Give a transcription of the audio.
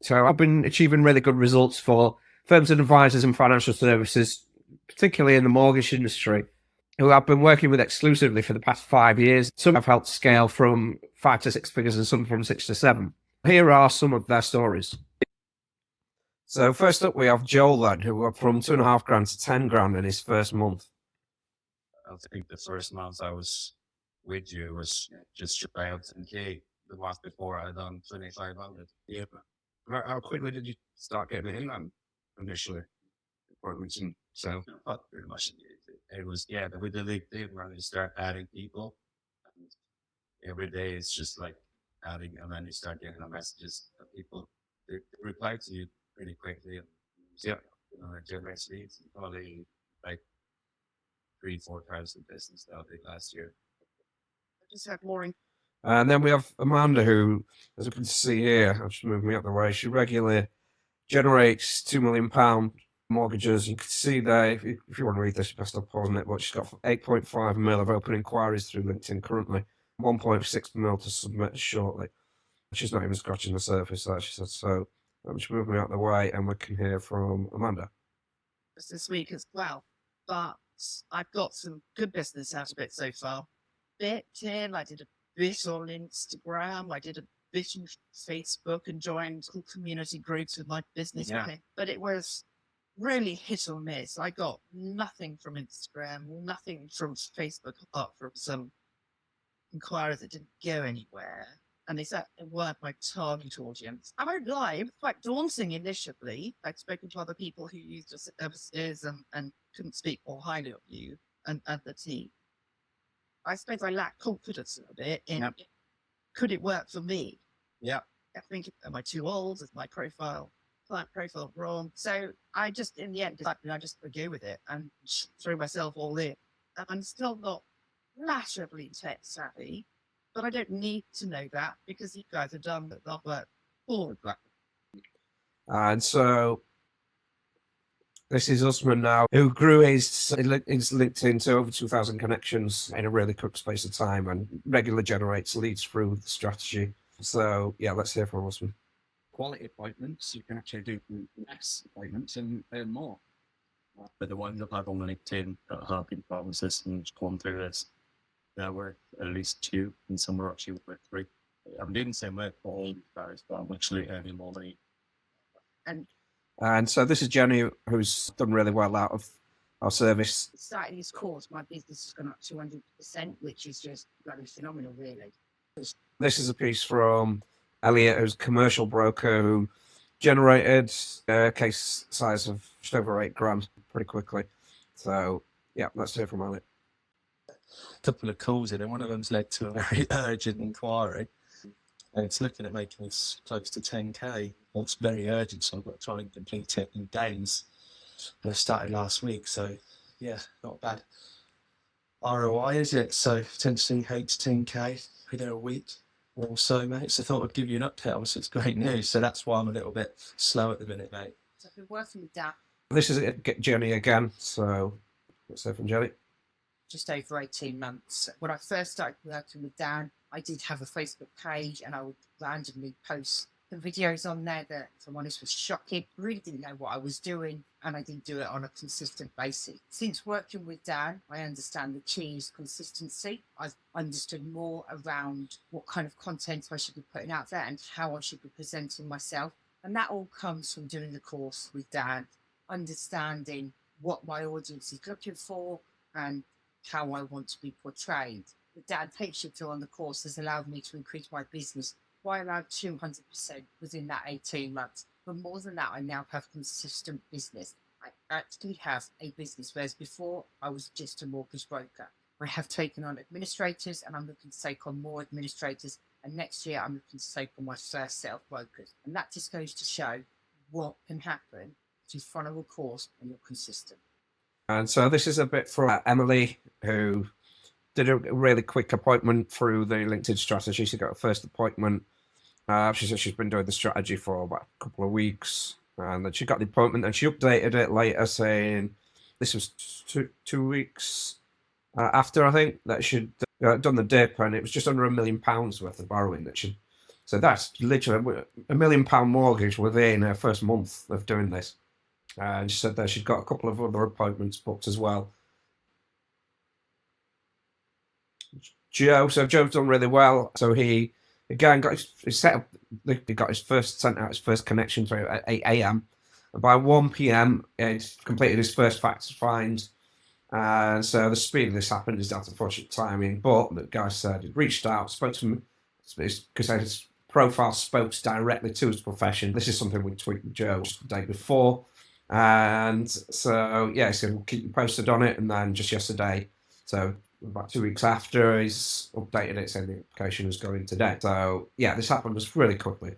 So I've been achieving really good results for firms and advisors and financial services, particularly in the mortgage industry, who I've been working with exclusively for the past 5 years. Some I've helped scale from 5 to 6 figures and some from 6 to 7. Here are some of their stories. So first up, we have Joel then, who went from 2.5 grand to 10 grand in his first month. I think the first month I was with you was just about 10K. The month before I done 2,500. Yeah. How quickly did you start getting it in then initially? Appointments and so not pretty much. It was with the league thing when you start adding people. And every day it's just like adding, and then you start getting the messages of people. They reply to you pretty quickly. And, generates leads. Probably like 3-4 times the business that I did last year. I just have more. And then we have Amanda, who, as you can see here, I'll just move me out the way, she regularly generates £2 million mortgages. You can see there, if you want to read this, best I'll pause on it, but she's got 8.5 mil of open inquiries through LinkedIn currently, 1.6 mil to submit shortly. She's not even scratching the surface there, she said. So I'm just moving me out the way and we can hear from Amanda. This week as well, but I've got some good business out of it so far. I did a bit on Instagram, I did a bit on Facebook and joined community groups with my business. But it was really hit or miss. I got nothing from Instagram, nothing from Facebook apart from some inquiries that didn't go anywhere. And they weren't my target audience. I won't lie, it was quite daunting initially. I'd spoken to other people who used your services and couldn't speak more highly of you and the team. I suppose I lacked confidence a bit in could it work for me? Yeah. I think, am I too old? Is my client profile wrong? So I just, in the end, I just go with it and threw myself all in. I'm still not massively tech savvy, but I don't need to know that because you guys have done that work for me. And so this is Usman now, who grew his LinkedIn to over 2,000 connections in a really quick space of time and regularly generates leads through the strategy. So, yeah, let's hear from Usman. Quality appointments, you can actually do less appointments and earn more. But the ones I've had on LinkedIn that have been problem systems gone through this, there were at least 2, and some were actually worth 3. I'm doing the same work for all these guys, but I'm actually earning more money. And so this is Jenny, who's done really well out of our service. Starting this course, my business has gone up 200%, which is just bloody phenomenal, really. This is a piece from Elliot, who's a commercial broker who generated a case size of just over 8 grand pretty quickly. So, yeah, let's hear from Elliot. A couple of calls in, and one of them's led to a very urgent inquiry. And it's looking at making us close to 10K. Well, it's very urgent, so I've got to try and complete it in days. And I started last week, so yeah, not bad. ROI, is it? So potentially 8 to 10K within a week or so, mate. So I thought I'd give you an update. Obviously, it's great news. So that's why I'm a little bit slow at the minute, mate. So I've been working with Dan. This is Jenny again. So let's hear from Jenny. Just over 18 months. When I first started working with Dan, I did have a Facebook page and I would randomly post the videos on there that, if I'm honest, was shocking. I really didn't know what I was doing and I didn't do it on a consistent basis. Since working with Dan, I understand the key is consistency. I've understood more around what kind of content I should be putting out there and how I should be presenting myself. And that all comes from doing the course with Dan, understanding what my audience is looking for and how I want to be portrayed. The Dan takes you on the course has allowed me to increase my business by around 200% within that 18 months. But more than that, I now have consistent business. I actually have a business, whereas before I was just a mortgage broker. I have taken on administrators and I'm looking to take on more administrators. And next year I'm looking to take on my first set of brokers. And that just goes to show what can happen if you follow a course and you're consistent. And so this is a bit for Emily, who did a really quick appointment through the LinkedIn strategy. She got her first appointment. She said she's been doing the strategy for about a couple of weeks. And then she got the appointment and she updated it later saying this was 2 weeks after, I think, that she'd done the dip, and it was just under £1 million worth of borrowing that she'd So that's literally £1 million mortgage within her first month of doing this. And she said that she'd got a couple of other appointments booked as well. So Joe's done really well. So he again got his set up. He got sent out his first connection through at 8 a.m. And by 1 p.m. he'd completed his first fact find. And so the speed of this happened is down to unfortunate timing. But the guy said he'd reached out, spoke to him because his profile spoke directly to his profession. This is something we tweeted with Joe just the day before. And so, yeah, he said, we'll keep you posted on it. And then just yesterday, so about 2 weeks after, he's updated it saying the application was going today. So, yeah, this happened just really quickly.